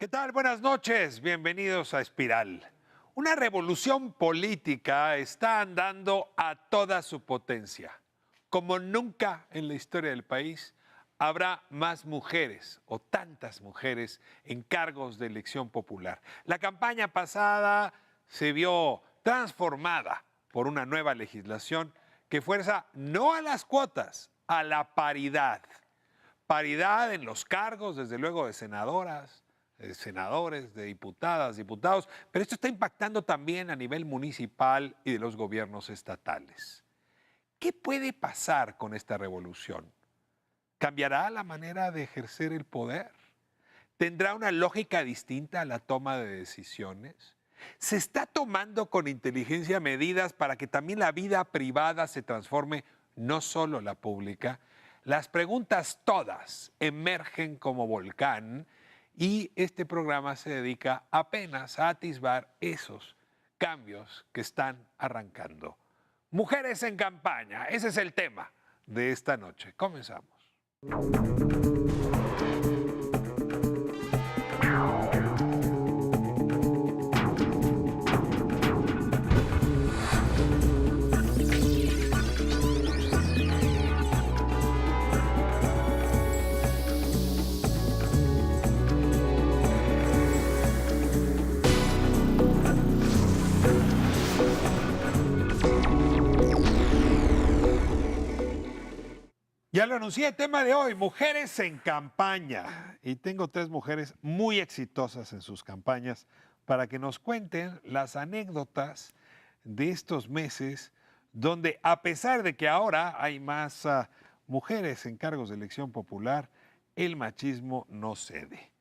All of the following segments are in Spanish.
¿Qué tal? Buenas noches, bienvenidos a Espiral. Una revolución política está andando a toda su potencia. Como nunca en la historia del país, habrá más mujeres o tantas mujeres en cargos de elección popular. La campaña pasada se vio transformada por una nueva legislación que fuerza no a las cuotas, a la paridad. Paridad en los cargos, desde luego, de senadoras, de senadores, de diputadas, diputados, pero esto está impactando también a nivel municipal y de los gobiernos estatales. ¿Qué puede pasar con esta revolución? ¿Cambiará la manera de ejercer el poder? ¿Tendrá una lógica distinta a la toma de decisiones? ¿Se está tomando con inteligencia medidas para que también la vida privada se transforme, no solo la pública? Las preguntas todas emergen como volcán y este programa se dedica apenas a atisbar esos cambios que están arrancando. Mujeres en campaña, ese es el tema de esta noche. Comenzamos. Ya lo anuncié, el tema de hoy, mujeres en campaña. Y tengo tres mujeres muy exitosas en sus campañas para que nos cuenten las anécdotas de estos meses donde, a pesar de que ahora hay más mujeres en cargos de elección popular, el machismo no cede.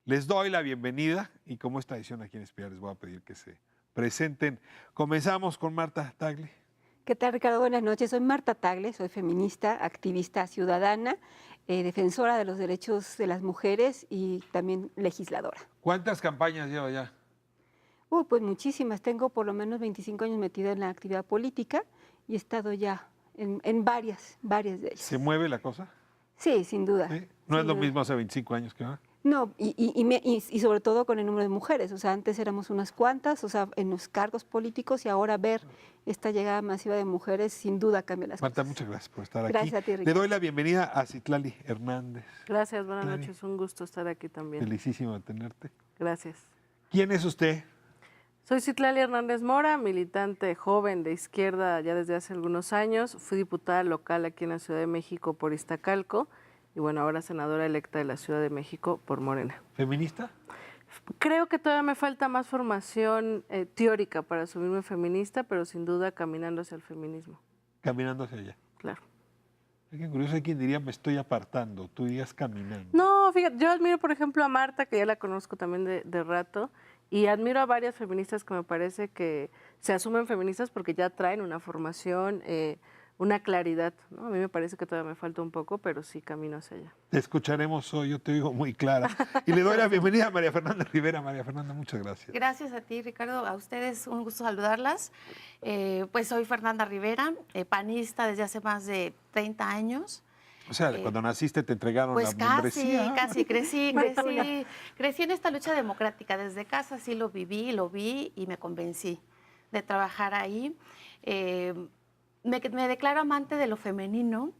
Les doy la bienvenida y como es tradición aquí en Espiral les voy a pedir que se presenten. Comenzamos con Marta Tagle. ¿Qué tal, Ricardo? Buenas noches. Soy Marta Tagle, soy feminista, activista ciudadana, defensora de los derechos de las mujeres y también legisladora. ¿Cuántas campañas lleva ya? Pues muchísimas. Tengo por lo menos 25 años metida en la actividad política y he estado ya en varias de ellas. ¿Se mueve la cosa? Sí, sin duda. ¿Sí? No sin es lo duda. mismo hace 25 años que ahora. No, y sobre todo con el número de mujeres. O sea, antes éramos unas cuantas, o sea, en los cargos políticos y ahora ver esta llegada masiva de mujeres sin duda cambia las Marta, cosas. muchas gracias por estar Gracias aquí. a ti, Le Ricardo. doy la bienvenida a Citlali Hernández. Gracias, buenas Citlali, noches. Un gusto estar aquí también. felicísimo de tenerte. Gracias. ¿Quién es usted? Soy Citlali Hernández Mora, militante joven de izquierda ya desde hace algunos años. Fui diputada local aquí en la Ciudad de México por Iztacalco y bueno, ahora senadora electa de la Ciudad de México por Morena. ¿Feminista? Creo que todavía me falta más formación teórica para asumirme feminista, pero sin duda caminando hacia el feminismo. Caminando hacia allá. Claro. Es que curioso, hay quien diría me estoy apartando, tú dirías caminando. No, fíjate, yo admiro, por ejemplo, a Marta, que ya la conozco también de rato, y admiro a varias feministas que me parece que se asumen feministas porque ya traen una formación, una claridad, ¿no? A mí me parece que todavía me falta un poco, pero sí camino hacia allá. Te escucharemos hoy, yo te digo muy clara. Y le doy la bienvenida a María Fernanda Rivera. María Fernanda, muchas gracias. Gracias a ti, Ricardo. A ustedes, un gusto saludarlas. Pues soy Fernanda Rivera, panista desde hace más de 30 años. O sea, cuando naciste te entregaron Pues la membresía. casi, crecí en esta lucha democrática. Desde casa sí lo viví, lo vi y me convencí de trabajar ahí. Me declaro amante de lo femenino.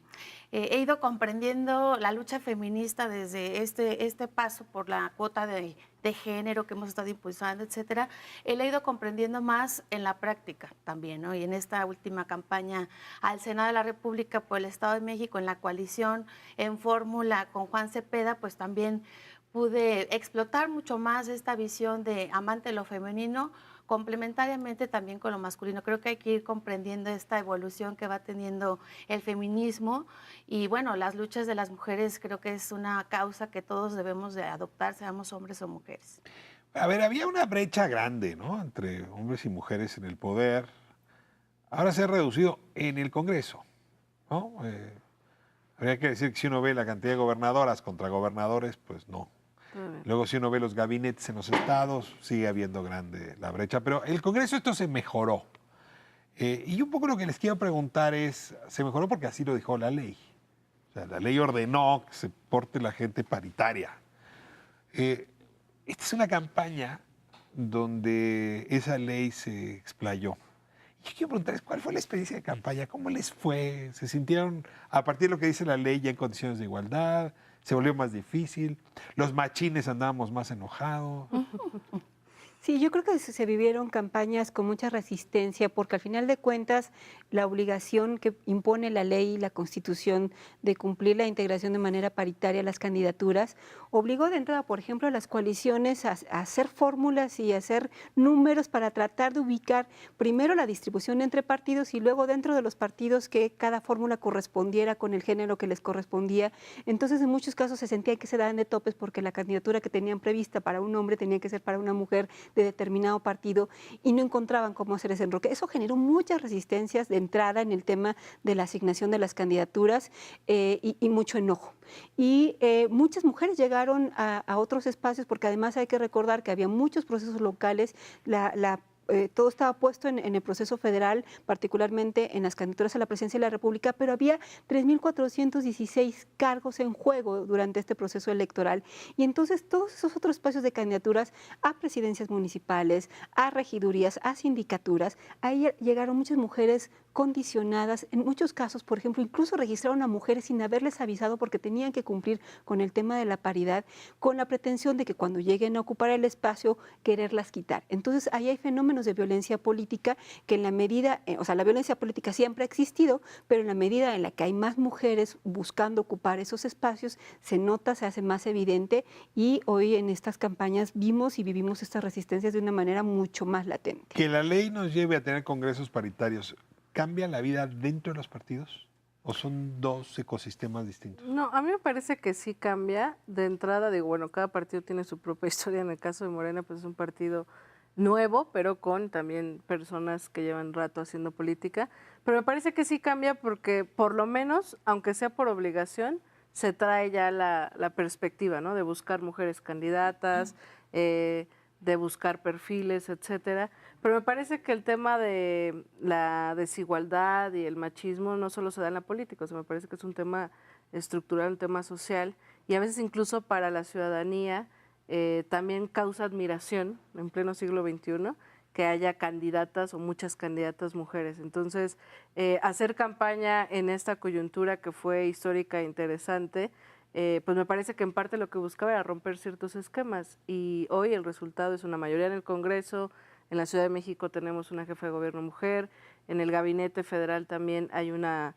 He ido comprendiendo la lucha feminista desde este paso por la cuota de género que hemos estado impulsando, etcétera. He ido comprendiendo más en la práctica también, ¿no? Y en esta última campaña al Senado de la República por el Estado de México, en la coalición, en fórmula con Juan Cepeda, pues también pude explotar mucho más esta visión de amante de lo femenino, complementariamente también con lo masculino. Creo que hay que ir comprendiendo esta evolución que va teniendo el feminismo y bueno, las luchas de las mujeres creo que es una causa que todos debemos de adoptar, seamos hombres o mujeres. A ver, había una brecha grande, ¿no? Entre hombres y mujeres en el poder. Ahora se ha reducido en el Congreso, ¿no? Habría que decir que si uno ve la cantidad de gobernadoras contra gobernadores, pues no. Luego, si uno ve los gabinetes en los estados, sigue habiendo grande la brecha. Pero el Congreso esto se mejoró. Y un poco lo que les quiero preguntar es, se mejoró porque así lo dijo la ley. O sea, la ley ordenó que se porte la gente paritaria. esta es una campaña donde esa ley se explayó. Yo quiero preguntarles, ¿cuál fue la experiencia de campaña? ¿Cómo les fue? ¿Se sintieron, a partir de lo que dice la ley, ya en condiciones de igualdad? ¿Se volvió más difícil? ¿Los machines andábamos más enojados? Sí, yo creo que se vivieron campañas con mucha resistencia, porque al final de cuentas la obligación que impone la ley y la Constitución de cumplir la integración de manera paritaria a las candidaturas obligó de entrada, por ejemplo, a las coaliciones a hacer fórmulas y a hacer números para tratar de ubicar primero la distribución entre partidos y luego dentro de los partidos que cada fórmula correspondiera con el género que les correspondía. Entonces, en muchos casos se sentía que se daban de topes porque la candidatura que tenían prevista para un hombre tenía que ser para una mujer de determinado partido y no encontraban cómo hacer ese enroque. Eso generó muchas resistencias de entrada en el tema de la asignación de las candidaturas y mucho enojo. Y muchas mujeres llegaron a otros espacios porque además hay que recordar que había muchos procesos locales, todo estaba puesto en el proceso federal, particularmente en las candidaturas a la presidencia de la República, pero había 3.416 cargos en juego durante este proceso electoral. Y entonces todos esos otros espacios de candidaturas a presidencias municipales, a regidurías, a sindicaturas, ahí llegaron muchas mujeres condicionadas, en muchos casos, por ejemplo, incluso registraron a mujeres sin haberles avisado porque tenían que cumplir con el tema de la paridad, con la pretensión de que cuando lleguen a ocupar el espacio, quererlas quitar. Entonces, ahí hay fenómenos de violencia política que en la medida, o sea, la violencia política siempre ha existido, pero en la medida en la que hay más mujeres buscando ocupar esos espacios, se nota, se hace más evidente y hoy en estas campañas vimos y vivimos estas resistencias de una manera mucho más latente. Que la ley nos lleve a tener congresos paritarios, ¿cambia la vida dentro de los partidos? ¿O son dos ecosistemas distintos? No, a mí me parece que sí cambia. De entrada, digo, bueno, cada partido tiene su propia historia. En el caso de Morena, pues es un partido nuevo, pero con también personas que llevan rato haciendo política. Pero me parece que sí cambia porque, por lo menos, aunque sea por obligación, se trae ya la perspectiva, ¿no? De buscar mujeres candidatas, de buscar perfiles, etcétera. Pero me parece que el tema de la desigualdad y el machismo no solo se da en la política, o sea, me parece que es un tema estructural, un tema social, y a veces incluso para la ciudadanía también causa admiración en pleno siglo XXI que haya candidatas o muchas candidatas mujeres. Entonces, hacer campaña en esta coyuntura que fue histórica e interesante, pues me parece que en parte lo que buscaba era romper ciertos esquemas y hoy el resultado es una mayoría en el Congreso. En la Ciudad de México tenemos una jefa de gobierno mujer, en el gabinete federal también hay una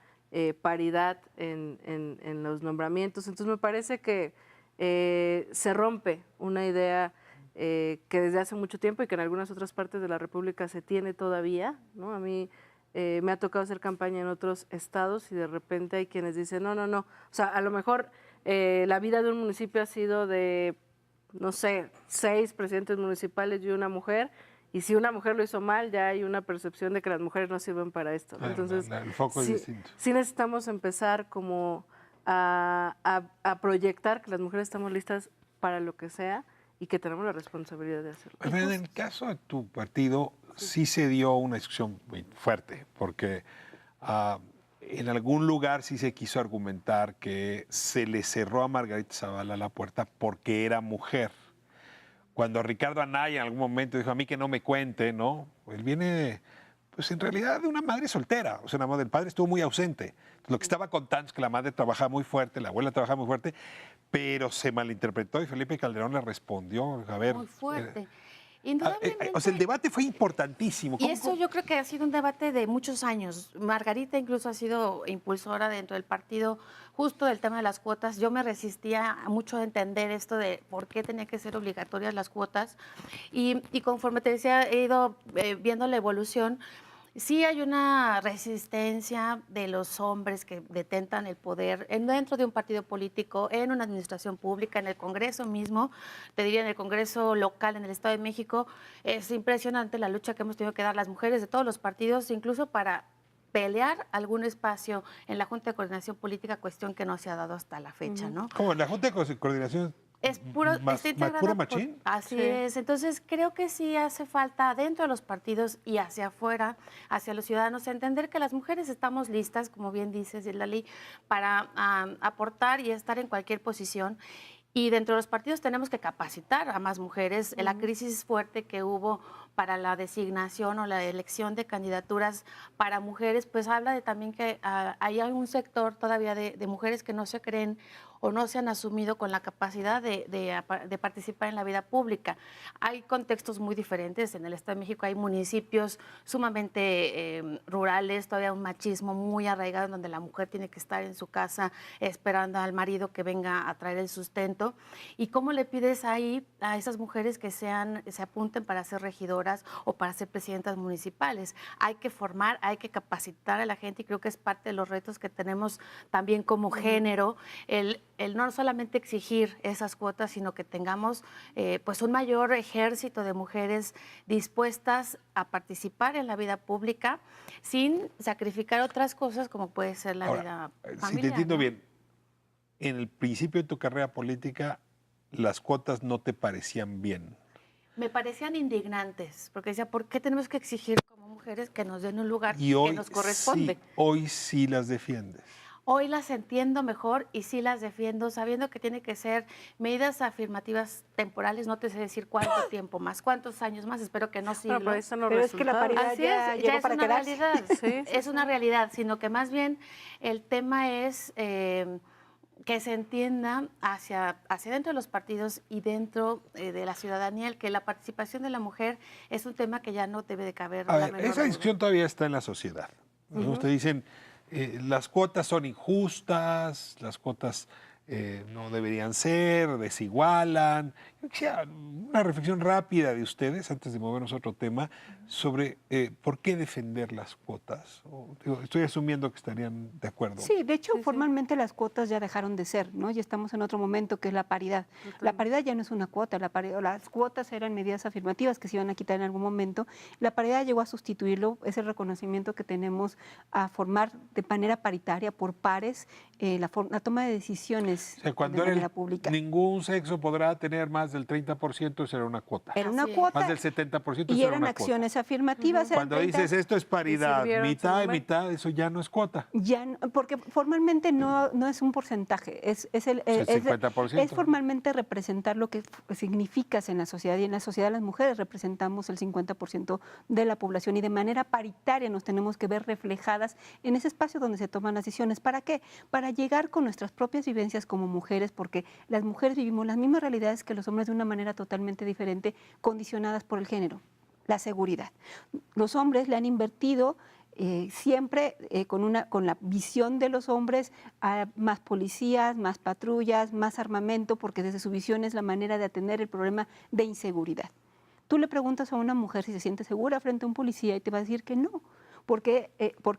paridad en los nombramientos. Entonces me parece que se rompe una idea que desde hace mucho tiempo y que en algunas otras partes de la República se tiene todavía, ¿no? A mí me ha tocado hacer campaña en otros estados y de repente hay quienes dicen, no, o sea, a lo mejor la vida de un municipio ha sido de, no sé, 6 presidentes municipales y una mujer, y si una mujer lo hizo mal, ya hay una percepción de que las mujeres no sirven para esto. Entonces, el foco es distinto. Sí necesitamos empezar como a proyectar que las mujeres estamos listas para lo que sea y que tenemos la responsabilidad de hacerlo. Pero en el caso de tu partido, sí se dio una discusión muy fuerte, porque en algún lugar sí se quiso argumentar que se le cerró a Margarita Zavala la puerta porque era mujer. Cuando Ricardo Anaya en algún momento dijo a mí que no me cuente, ¿no? Él viene, pues en realidad de una madre soltera, o sea, la madre del padre estuvo muy ausente. Lo que estaba contando es que la madre trabajaba muy fuerte, la abuela trabajaba muy fuerte, pero se malinterpretó y Felipe Calderón le respondió, a ver... Muy fuerte. Indudablemente. O sea, el debate fue importantísimo. Y eso yo creo que ha sido un debate de muchos años. Margarita incluso ha sido impulsora dentro del partido justo del tema de las cuotas. Yo me resistía mucho a entender esto de por qué tenía que ser obligatorias las cuotas. Y conforme te decía, he ido viendo la evolución. Sí hay una resistencia de los hombres que detentan el poder dentro de un partido político, en una administración pública, en el Congreso mismo, te diría en el Congreso local, en el Estado de México. Es impresionante la lucha que hemos tenido que dar las mujeres de todos los partidos, incluso para pelear algún espacio en la Junta de Coordinación Política, cuestión que no se ha dado hasta la fecha, ¿no? ¿Cómo? ¿La Junta de Coordinación? Es puro, está integrada ¿Pura machín? Así es. Entonces, creo que sí hace falta dentro de los partidos y hacia afuera, hacia los ciudadanos, entender que las mujeres estamos listas, como bien dices, Lali, para aportar y estar en cualquier posición. Y dentro de los partidos tenemos que capacitar a más mujeres. La crisis fuerte que hubo para la designación o la elección de candidaturas para mujeres, pues habla de también que hay un sector todavía de mujeres que no se creen o no se han asumido con la capacidad de participar en la vida pública. Hay contextos muy diferentes. En el Estado de México hay municipios sumamente rurales, todavía un machismo muy arraigado, donde la mujer tiene que estar en su casa esperando al marido que venga a traer el sustento. ¿Y cómo le pides ahí a esas mujeres que se apunten para ser regidoras o para ser presidentas municipales? Hay que formar, hay que capacitar a la gente, y creo que es parte de los retos que tenemos también como género, el no solamente exigir esas cuotas, sino que tengamos pues un mayor ejército de mujeres dispuestas a participar en la vida pública sin sacrificar otras cosas como puede ser la vida familiar. Si te entiendo ¿no? bien, en el principio de tu carrera política las cuotas no te parecían bien. Me parecían indignantes, porque decía, ¿por qué tenemos que exigir como mujeres que nos den un lugar Y hoy que nos corresponde? sí, hoy sí las defiendes. Hoy las entiendo mejor y sí las defiendo, sabiendo que tiene que ser medidas afirmativas temporales, no te sé decir cuánto tiempo más, cuántos años más, espero que no siglos. Pero, están los Pero es que la resultados. paridad Así ya es, llegó es para una quedarse. realidad, Sí, es una realidad, sino que más bien el tema es que se entienda hacia dentro de los partidos y dentro de la ciudadanía, el que la participación de la mujer es un tema que ya no debe de caber. A la ver, menor esa duda. discusión todavía está en la sociedad. ¿No? Ustedes dicen, las cuotas son injustas, las cuotas no deberían ser, desigualan. Yo quisiera una reflexión rápida de ustedes, antes de movernos a otro tema, sobre por qué defender las cuotas. Digo, estoy asumiendo que estarían de acuerdo. Sí, de hecho, Sí, sí. formalmente las cuotas ya dejaron de ser, ¿no? Ya estamos en otro momento que es la paridad. La paridad ya no es una cuota, las cuotas eran medidas afirmativas que se iban a quitar en algún momento. La paridad llegó a sustituirlo, es el reconocimiento que tenemos a formar de manera paritaria, por pares, la toma de decisiones O sea, cuando de era manera pública. ningún sexo podrá tener más del 30%, será una cuota. Era una Así es. cuota Más del 70% y será eran una cuota. acciones afirmativas. eran Cuando 30. dices esto es paridad, sirvieron en su mitad y momento. mitad, eso ya no es cuota. Ya porque formalmente no es un porcentaje, es el 50%. es formalmente representar lo que significas en la sociedad, y en la sociedad las mujeres representamos el 50% de la población, y de manera paritaria nos tenemos que ver reflejadas en ese espacio donde se toman las decisiones. ¿Para qué? Para llegar con nuestras propias vivencias como mujeres, porque las mujeres vivimos las mismas realidades que los hombres de una manera totalmente diferente, condicionadas por el género. La seguridad. Los hombres le han invertido siempre con la visión de los hombres a más policías, más patrullas, más armamento, porque desde su visión es la manera de atender el problema de inseguridad. Tú le preguntas a una mujer si se siente segura frente a un policía y te va a decir que no. Porque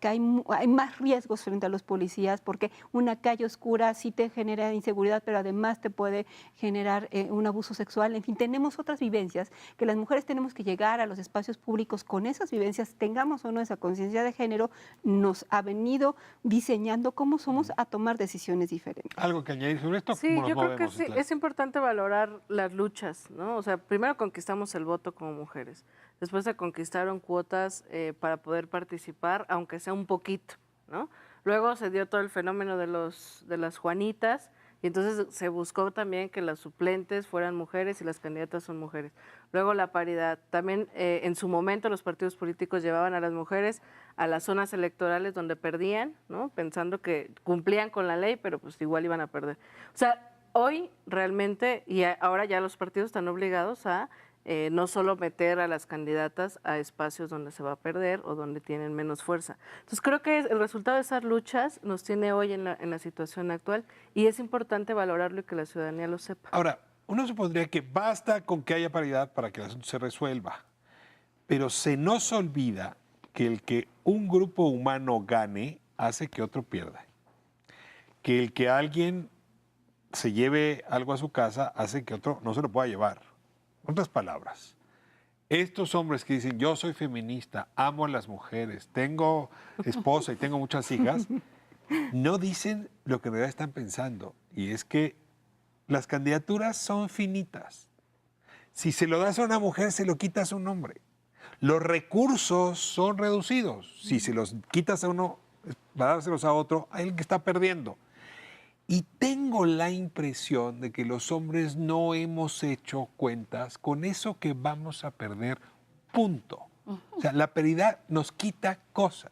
hay más riesgos frente a los policías, porque una calle oscura sí te genera inseguridad, pero además te puede generar un abuso sexual. En fin, tenemos otras vivencias que las mujeres tenemos que llegar a los espacios públicos con esas vivencias, tengamos o no esa conciencia de género, nos ha venido diseñando cómo somos a tomar decisiones diferentes. ¿Algo que añadir sobre esto? Sí, ¿Cómo nos yo creo que movemos, sí, Citlali? es importante valorar las luchas, ¿no? O sea, primero conquistamos el voto como mujeres, después se conquistaron cuotas para poder participar, aunque sea un poquito, ¿no? Luego se dio todo el fenómeno de las Juanitas, y entonces se buscó también que las suplentes fueran mujeres y las candidatas son mujeres. Luego la paridad. También en su momento los partidos políticos llevaban a las mujeres a las zonas electorales donde perdían, ¿no? Pensando que cumplían con la ley, pero pues igual iban a perder. O sea, hoy realmente, y ahora ya los partidos están obligados a no solo meter a las candidatas a espacios donde se va a perder o donde tienen menos fuerza. Entonces creo que el resultado de esas luchas nos tiene hoy en la situación actual, y es importante valorarlo y que la ciudadanía lo sepa. Ahora, uno supondría que basta con que haya paridad para que el asunto se resuelva, pero se nos olvida que el que un grupo humano gane hace que otro pierda. Que el que alguien se lleve algo a su casa hace que otro no se lo pueda llevar. En otras palabras, estos hombres que dicen, yo soy feminista, amo a las mujeres, tengo esposa y tengo muchas hijas, no dicen lo que en realidad están pensando, y es que las candidaturas son finitas. Si se lo das a una mujer, se lo quitas a un hombre. Los recursos son reducidos. Si se los quitas a uno para dárselos a otro, hay alguien que está perdiendo. Y tengo la impresión de que los hombres no hemos hecho cuentas con eso que vamos a perder, punto. O sea, la pérdida nos quita cosas.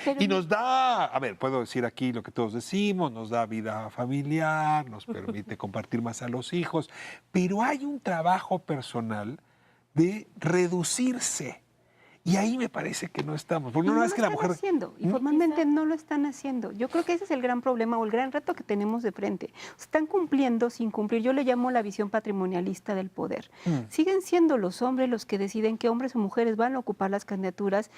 Pero Y nos da, a ver, puedo decir aquí lo que todos decimos, nos da vida familiar, nos permite compartir más a los hijos, pero hay un trabajo personal de reducirse. Y ahí me parece que no estamos. Porque Y no no lo es que la están mujer... haciendo, y formalmente no lo están haciendo. Yo creo que ese es el gran problema o el gran reto que tenemos de frente. Están cumpliendo sin cumplir. Yo le llamo la visión patrimonialista del poder. Siguen siendo los hombres los que deciden qué hombres o mujeres van a ocupar las candidaturas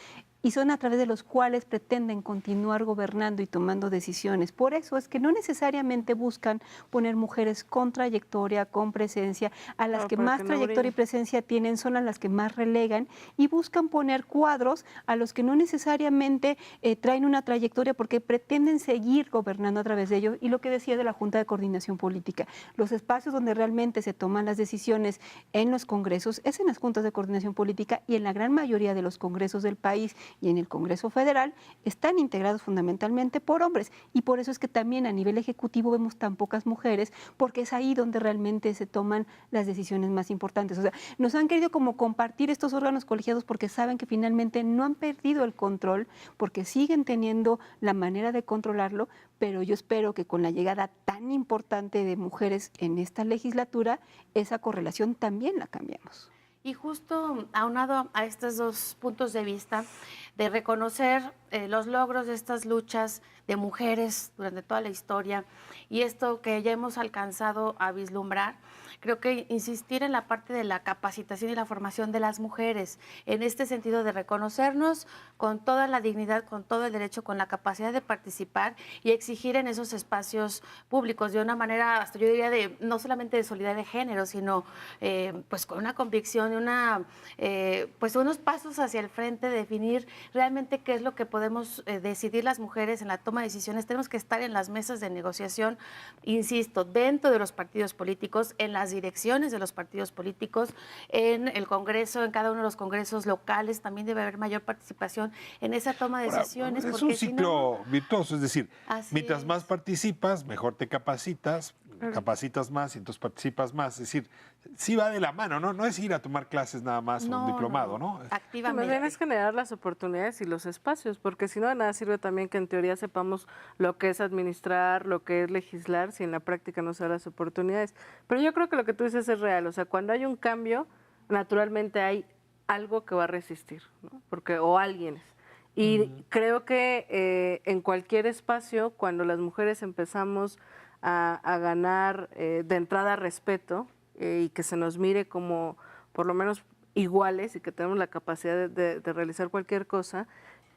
y son a través de los cuales pretenden continuar gobernando y tomando decisiones. Por eso es que no necesariamente buscan poner mujeres con trayectoria, con presencia. A las que más trayectoria y presencia tienen son a las que más relegan y buscan poner cuadros a los que no necesariamente traen una trayectoria porque pretenden seguir gobernando a través de ellos. Y lo que decía de la Junta de Coordinación Política, los espacios donde realmente se toman las decisiones en los congresos es en las juntas de coordinación política, y en la gran mayoría de los congresos del país y en el Congreso Federal están integrados fundamentalmente por hombres. Y por eso es que también a nivel ejecutivo vemos tan pocas mujeres, porque es ahí donde realmente se toman las decisiones más importantes. O sea, nos han querido como compartir estos órganos colegiados porque saben que finalmente no han perdido el control, porque siguen teniendo la manera de controlarlo, pero yo espero que con la llegada tan importante de mujeres en esta legislatura, esa correlación también la cambiemos. Y justo aunado a estos dos puntos de vista, de reconocer los logros de estas luchas de mujeres durante toda la historia y esto que ya hemos alcanzado a vislumbrar, creo que insistir en la parte de la capacitación y la formación de las mujeres, en este sentido de reconocernos con toda la dignidad, con todo el derecho, con la capacidad de participar y exigir en esos espacios públicos de una manera, hasta yo diría, de no solamente de solidaridad de género, sino pues con una convicción y pues unos pasos hacia el frente, definir realmente qué es lo que podemos decidir las mujeres en la toma de decisiones. Tenemos que estar en las mesas de negociación, insisto, dentro de los partidos políticos, en las direcciones de los partidos políticos, en el Congreso, en cada uno de los congresos locales, también debe haber mayor participación en esa toma de decisiones. Es un ciclo virtuoso, es decir, mientras más es. participas, mejor te capacitas más y entonces participas más. Es decir, sí va de la mano, ¿no? No es ir a tomar clases nada más o un diplomado, ¿no? Activamente. Más bien es generar las oportunidades y los espacios, porque si no, de nada sirve también que en teoría sepamos lo que es administrar, lo que es legislar, si en la práctica no se dan las oportunidades. Pero yo creo que lo que tú dices es real, o sea, cuando hay un cambio, naturalmente hay algo que va a resistir, ¿no? Porque, o alguienes. Y creo que en cualquier espacio, cuando las mujeres empezamos a ganar de entrada respeto y que se nos mire como por lo menos iguales y que tenemos la capacidad de realizar cualquier cosa,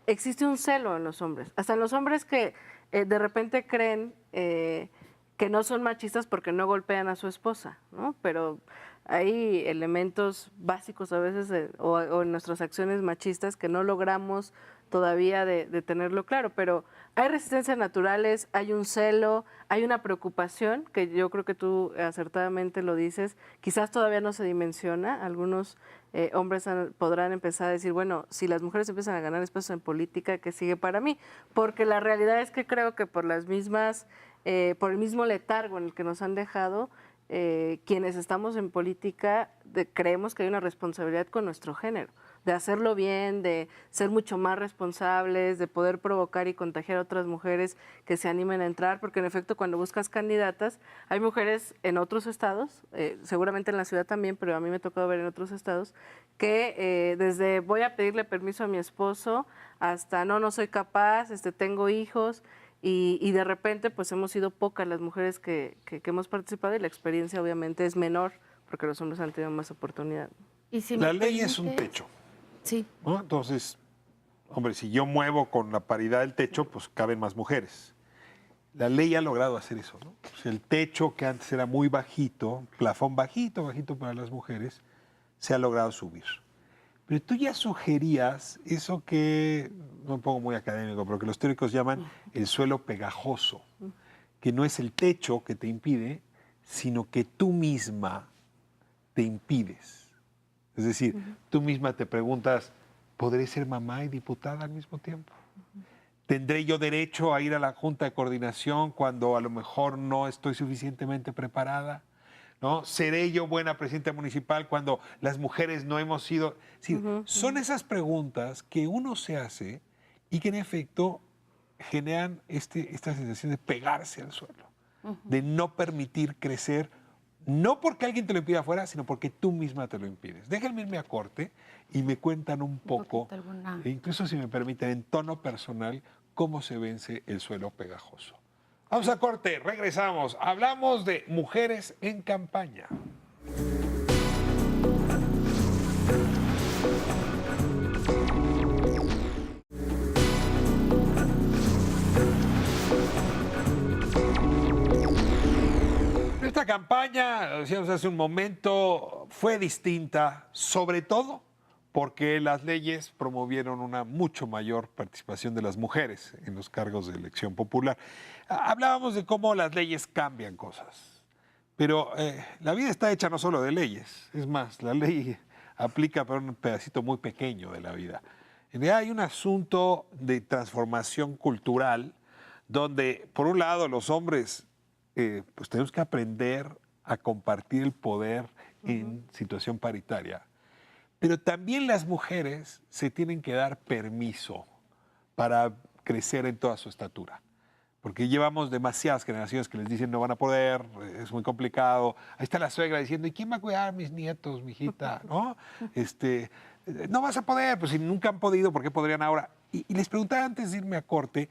existe un celo en los hombres. Hasta en los hombres que de repente creen que no son machistas porque no golpean a su esposa, ¿no? Pero hay elementos básicos a veces o en nuestras acciones machistas que no logramos todavía de tenerlo claro, pero hay resistencias naturales, hay un celo, hay una preocupación, que yo creo que tú acertadamente lo dices, quizás todavía no se dimensiona, algunos hombres podrán empezar a decir, bueno, si las mujeres empiezan a ganar espacios en política, ¿qué sigue para mí? Porque la realidad es que creo que por las mismas, por el mismo letargo en el que nos han dejado, quienes estamos en política creemos que hay una responsabilidad con nuestro género, de hacerlo bien, de ser mucho más responsables, de poder provocar y contagiar a otras mujeres que se animen a entrar, porque en efecto cuando buscas candidatas, hay mujeres en otros estados, seguramente en la ciudad también, pero a mí me ha tocado ver en otros estados, que desde voy a pedirle permiso a mi esposo hasta no soy capaz, tengo hijos, y de repente pues hemos sido pocas las mujeres que hemos participado y la experiencia obviamente es menor porque los hombres han tenido más oportunidad. Y si La me ley es un permites, techo, Sí. ¿no? Entonces, hombre, si yo muevo con la paridad del techo, pues caben más mujeres. La ley ha logrado hacer eso, ¿no? O sea, el techo que antes era muy bajito, plafón bajito para las mujeres, se ha logrado subir. Pero tú ya sugerías eso que, no me pongo muy académico, pero que los teóricos llaman el suelo pegajoso, que no es el techo que te impide, sino que tú misma te impides. Es decir, tú misma te preguntas, ¿podré ser mamá y diputada al mismo tiempo? ¿Tendré yo derecho a ir a la Junta de Coordinación cuando a lo mejor no estoy suficientemente preparada? ¿No? ¿Seré yo buena presidenta municipal cuando las mujeres no hemos sido? Sí, son esas preguntas que uno se hace y que en efecto generan esta sensación de pegarse al suelo, de no permitir crecer, no porque alguien te lo impida afuera, sino porque tú misma te lo impides. Déjenme irme a corte y me cuentan un poco, incluso si me permiten, en tono personal, cómo se vence el suelo pegajoso. Vamos a corte, regresamos. Hablamos de mujeres en campaña. Esta campaña, lo decíamos hace un momento, fue distinta, sobre todo porque las leyes promovieron una mucho mayor participación de las mujeres en los cargos de elección popular. Hablábamos de cómo las leyes cambian cosas, pero la vida está hecha no solo de leyes, es más, la ley aplica para un pedacito muy pequeño de la vida. En realidad hay un asunto de transformación cultural donde, por un lado, los hombres pues tenemos que aprender a compartir el poder en situación paritaria. Pero también las mujeres se tienen que dar permiso para crecer en toda su estatura. Porque llevamos demasiadas generaciones que les dicen no van a poder, es muy complicado. Ahí está la suegra diciendo, ¿y quién va a cuidar a mis nietos, mijita? ¿No? No vas a poder, pues si nunca han podido, ¿por qué podrían ahora? Y les preguntaba antes de irme a corte,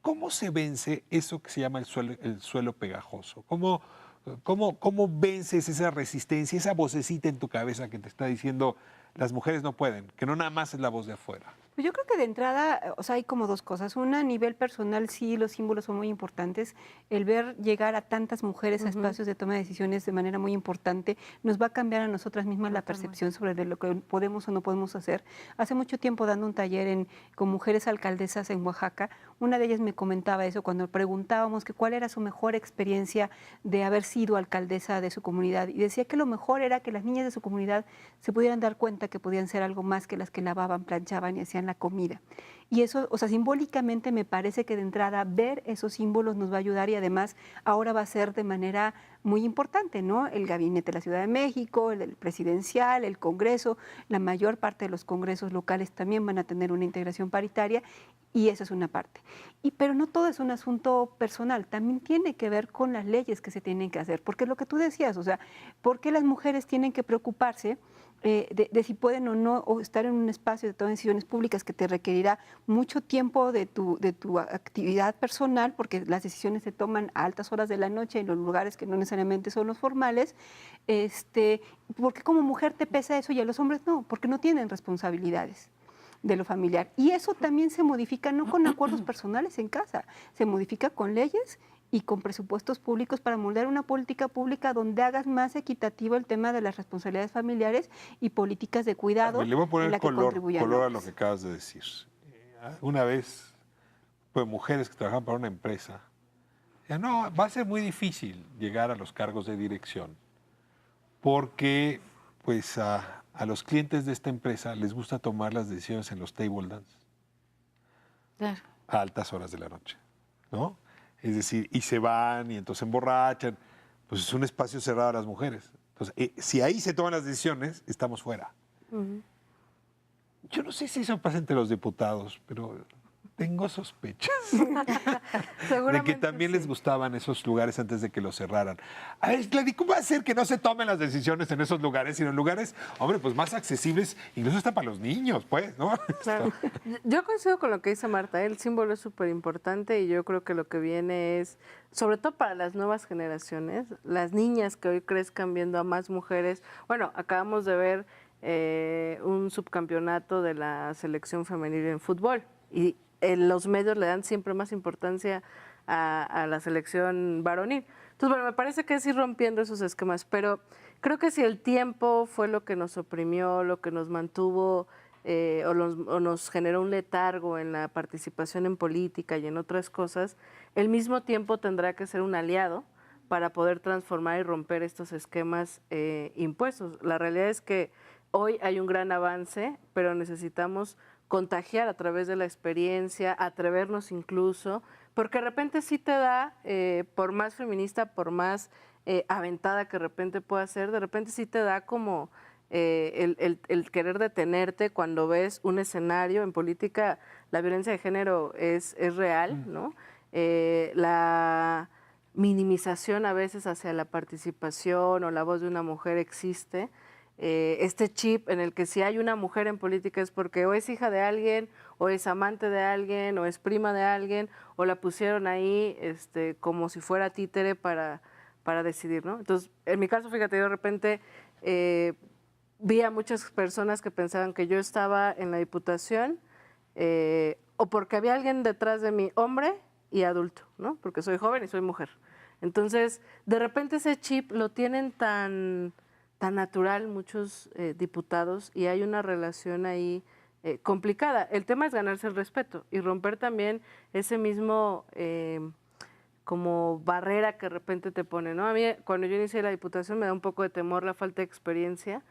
¿cómo se vence eso que se llama el suelo pegajoso? ¿Cómo vences esa resistencia, esa vocecita en tu cabeza que te está diciendo las mujeres no pueden, que no nada más es la voz de afuera? Pues yo creo que de entrada, o sea, hay como dos cosas. Una, a nivel personal, sí, los símbolos son muy importantes. El ver llegar a tantas mujeres a espacios de toma de decisiones de manera muy importante nos va a cambiar a nosotras mismas la percepción sobre de lo que podemos o no podemos hacer. Hace mucho tiempo dando un taller con mujeres alcaldesas en Oaxaca, una de ellas me comentaba eso cuando preguntábamos que cuál era su mejor experiencia de haber sido alcaldesa de su comunidad. Y decía que lo mejor era que las niñas de su comunidad se pudieran dar cuenta que podían ser algo más que las que lavaban, planchaban y hacían la comida. Y eso, o sea, simbólicamente me parece que de entrada ver esos símbolos nos va a ayudar y además ahora va a ser de manera muy importante, ¿no? El gabinete de la Ciudad de México, el presidencial, el Congreso, la mayor parte de los congresos locales también van a tener una integración paritaria y esa es una parte. Pero no todo es un asunto personal, también tiene que ver con las leyes que se tienen que hacer, porque es lo que tú decías, o sea, ¿por qué las mujeres tienen que preocuparse de si pueden o no o estar en un espacio de toma de decisiones públicas que te requerirá mucho tiempo de tu actividad personal, porque las decisiones se toman a altas horas de la noche en los lugares que no necesariamente son los formales? ¿Por qué como mujer te pesa eso y a los hombres no? Porque no tienen responsabilidades de lo familiar. Y eso también se modifica no con acuerdos personales en casa, se modifica con leyes y con presupuestos públicos para moldear una política pública donde hagas más equitativo el tema de las responsabilidades familiares y políticas de cuidado. Le voy a poner en la que contribuyan color a hombres. lo que acabas de decir. Una vez, pues mujeres que trabajan para una empresa, decían, no, va a ser muy difícil llegar a los cargos de dirección porque pues a los clientes de esta empresa les gusta tomar las decisiones en los table dance Claro. a altas horas de la noche, ¿no? Es decir, y se van y entonces se emborrachan. Pues es un espacio cerrado a las mujeres. Entonces, si ahí se toman las decisiones, estamos fuera. Yo no sé si eso pasa entre los diputados, pero tengo sospechas de que también les gustaban esos lugares antes de que los cerraran. A ver, Gladys, ¿cómo va a ser que no se tomen las decisiones en esos lugares, sino en lugares, hombre, pues más accesibles, incluso hasta para los niños, pues, ¿no? Claro. Yo coincido con lo que dice Marta, el símbolo es súper importante y yo creo que lo que viene es, sobre todo para las nuevas generaciones, las niñas que hoy crezcan viendo a más mujeres. Bueno, acabamos de ver un subcampeonato de la selección femenil en fútbol y los medios le dan siempre más importancia a la selección varonil. Entonces, bueno, me parece que es ir rompiendo esos esquemas, pero creo que si el tiempo fue lo que nos oprimió, lo que nos mantuvo o nos generó un letargo en la participación en política y en otras cosas, el mismo tiempo tendrá que ser un aliado para poder transformar y romper estos esquemas impuestos. La realidad es que hoy hay un gran avance, pero necesitamos contagiar a través de la experiencia, atrevernos incluso, porque de repente sí te da, por más feminista, por más aventada que de repente pueda ser, de repente sí te da como el querer detenerte cuando ves un escenario. En política la violencia de género es real, ¿no? La minimización a veces hacia la participación o la voz de una mujer existe. Este chip en el que si hay una mujer en política es porque o es hija de alguien, o es amante de alguien, o es prima de alguien, o la pusieron ahí como si fuera títere para decidir, ¿no? Entonces, en mi caso, fíjate, yo de repente vi a muchas personas que pensaban que yo estaba en la diputación o porque había alguien detrás de mí, hombre y adulto, ¿no? Porque soy joven y soy mujer. Entonces, de repente ese chip lo tienen tan natural muchos diputados y hay una relación ahí complicada. El tema es ganarse el respeto y romper también ese mismo como barrera que de repente te pone, ¿no? A mí cuando yo inicié la diputación me da un poco de temor la falta de experiencia.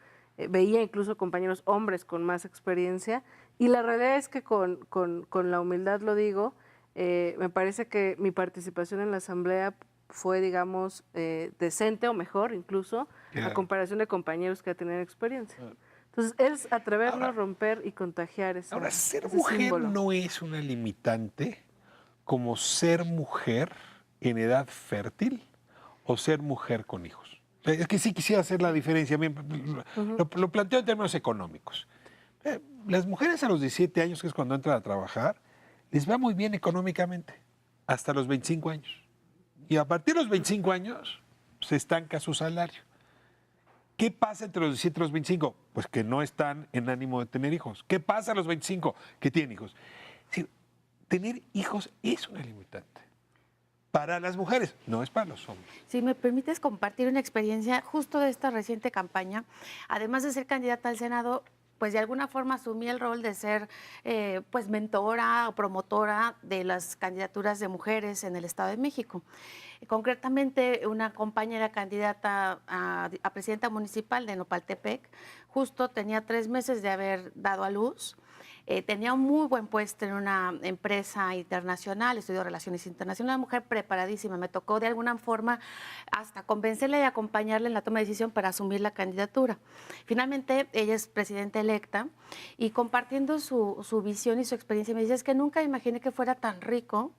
Veía incluso compañeros hombres con más experiencia y la realidad es que con la humildad lo digo, me parece que mi participación en la asamblea fue, digamos, decente o mejor incluso, a comparación de compañeros que tienen experiencia. Entonces, es atrevernos, romper y contagiar ese Ahora, ser ese mujer símbolo. no es una limitante como ser mujer en edad fértil o ser mujer con hijos. Es que sí quisiera hacer la diferencia. Lo planteo en términos económicos. Las mujeres a los 17 años, que es cuando entran a trabajar, les va muy bien económicamente, hasta los 25 años. Y a partir de los 25 años se estanca su salario. ¿Qué pasa entre los 17 y los 25? Pues que no están en ánimo de tener hijos. ¿Qué pasa a los 25? Que tienen hijos. Es decir, tener hijos es una limitante. Para las mujeres, no es para los hombres. Si me permites compartir una experiencia justo de esta reciente campaña, además de ser candidata al Senado, pues de alguna forma asumí el rol de ser pues mentora o promotora de las candidaturas de mujeres en el Estado de México. Concretamente, una compañera candidata a presidenta municipal de Nopaltepec, justo tenía 3 meses de haber dado a luz. Tenía un muy buen puesto en una empresa internacional, estudió Relaciones Internacionales, una mujer preparadísima. Me tocó de alguna forma hasta convencerla y acompañarla en la toma de decisión para asumir la candidatura. Finalmente, ella es presidenta electa y compartiendo su visión y su experiencia, me dice, es que nunca imaginé que fuera tan rico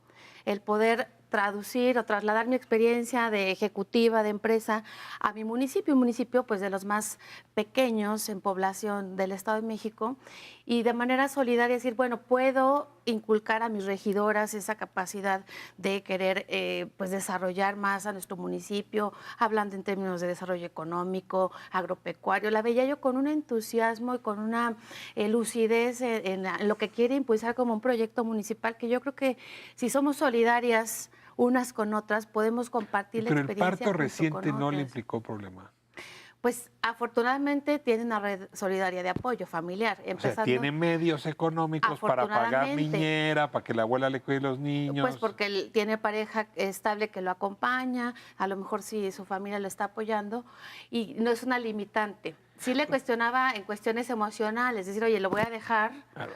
el poder traducir o trasladar mi experiencia de ejecutiva, de empresa, a mi municipio, un municipio pues de los más pequeños en población del Estado de México, y de manera solidaria decir, bueno, puedo inculcar a mis regidoras esa capacidad de querer pues desarrollar más a nuestro municipio, hablando en términos de desarrollo económico, agropecuario. La veía yo con un entusiasmo y con una lucidez en lo que quiere impulsar como un proyecto municipal, que yo creo que si somos solidarias unas con otras, podemos compartir la experiencia. Pero el parto reciente no le otras. implicó problema. Pues afortunadamente tiene una red solidaria de apoyo familiar. O sea, tiene medios económicos para pagar niñera, para que la abuela le cuide los niños. Pues porque él tiene pareja estable que lo acompaña, a lo mejor sí su familia lo está apoyando y no es una limitante. Sí le cuestionaba en cuestiones emocionales, es decir, oye, lo voy a dejar. Claro.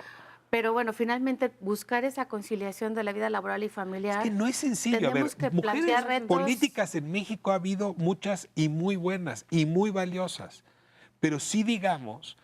Pero bueno, finalmente buscar esa conciliación de la vida laboral y familiar. Es que no es sencillo. Tenemos que plantear retos. Políticas en México ha habido muchas y muy buenas y muy valiosas. Pero sí digamos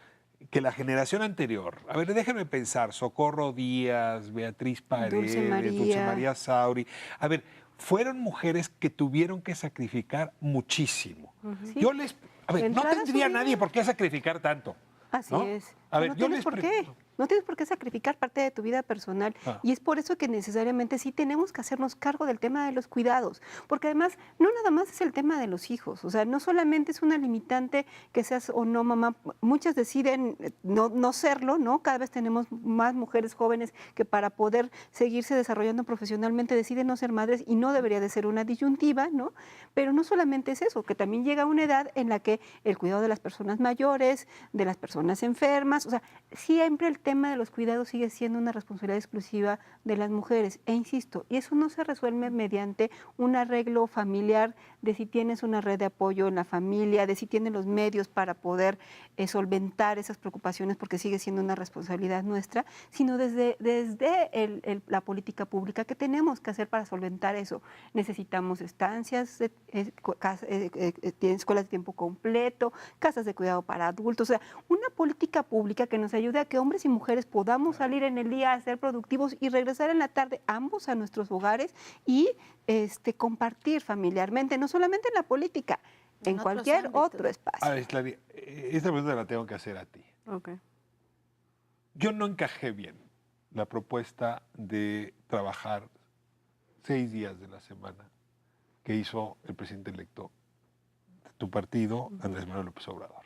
que la generación anterior, a ver, déjenme pensar, Socorro Díaz, Beatriz Paredes, Dulce María Sauri, a ver, fueron mujeres que tuvieron que sacrificar muchísimo. Sí. Yo les, a ver, no tendría nadie por qué sacrificar tanto. Así ¿no? es. A ver, no yo tienes les por qué. No tienes por qué sacrificar parte de tu vida personal. Y es por eso que necesariamente sí tenemos que hacernos cargo del tema de los cuidados. Porque además, no nada más es el tema de los hijos. O sea, no solamente es una limitante que seas o no mamá. Muchas deciden no serlo, ¿no? Cada vez tenemos más mujeres jóvenes que para poder seguirse desarrollando profesionalmente deciden no ser madres y no debería de ser una disyuntiva, ¿no? Pero no solamente es eso, que también llega una edad en la que el cuidado de las personas mayores, de las personas enfermas, o sea, siempre el tema de los cuidados sigue siendo una responsabilidad exclusiva de las mujeres. E insisto, y eso no se resuelve mediante un arreglo familiar de si tienes una red de apoyo en la familia, de si tienes los medios para poder solventar esas preocupaciones, porque sigue siendo una responsabilidad nuestra, sino desde la política pública que tenemos que hacer para solventar eso. Necesitamos estancias, escuelas de tiempo completo, casas de cuidado para adultos, o sea, una política pública que nos ayude a que hombres y mujeres podamos salir en el día a ser productivos y regresar en la tarde ambos a nuestros hogares y compartir familiarmente, no solamente en la política, en cualquier otro espacio. A ver, Clary, esta pregunta la tengo que hacer a ti. Okay. Yo no encajé bien la propuesta de trabajar 6 días de la semana que hizo el presidente electo de tu partido, Andrés Manuel López Obrador,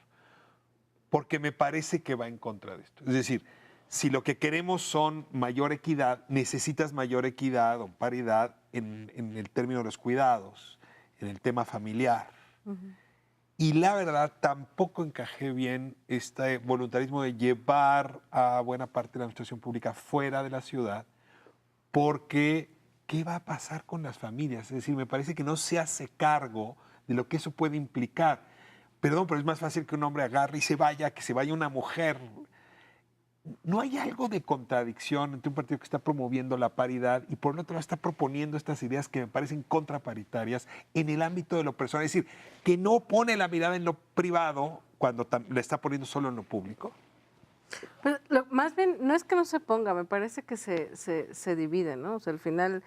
porque me parece que va en contra de esto. Es decir, si lo que queremos son mayor equidad, necesitas mayor equidad o paridad en el término de los cuidados, en el tema familiar. Y la verdad, tampoco encajé bien este voluntarismo de llevar a buena parte de la administración pública fuera de la ciudad, porque ¿qué va a pasar con las familias? Es decir, me parece que no se hace cargo de lo que eso puede implicar. Perdón, pero es más fácil que un hombre agarre y se vaya, que se vaya una mujer. ¿No hay algo de contradicción entre un partido que está promoviendo la paridad y por otro lado está proponiendo estas ideas que me parecen contraparitarias en el ámbito de lo personal? Es decir, que no pone la mirada en lo privado cuando la está poniendo solo en lo público. Pues, más bien, no es que no se ponga, me parece que se divide, ¿no? O sea, al final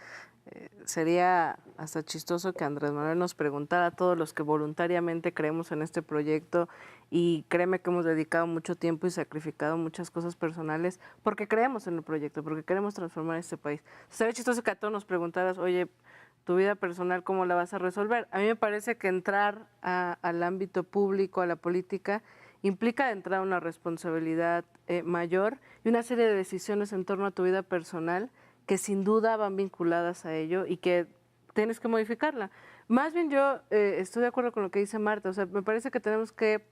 sería hasta chistoso que Andrés Manuel nos preguntara a todos los que voluntariamente creemos en este proyecto, y créeme que hemos dedicado mucho tiempo y sacrificado muchas cosas personales porque creemos en el proyecto, porque queremos transformar este país. Sería chistoso que a todos nos preguntaras, oye, tu vida personal, ¿cómo la vas a resolver? A mí me parece que entrar al ámbito público, a la política, implica entrar a una responsabilidad mayor y una serie de decisiones en torno a tu vida personal que sin duda van vinculadas a ello y que tienes que modificarla. Más bien yo estoy de acuerdo con lo que dice Marta, o sea, me parece que tenemos que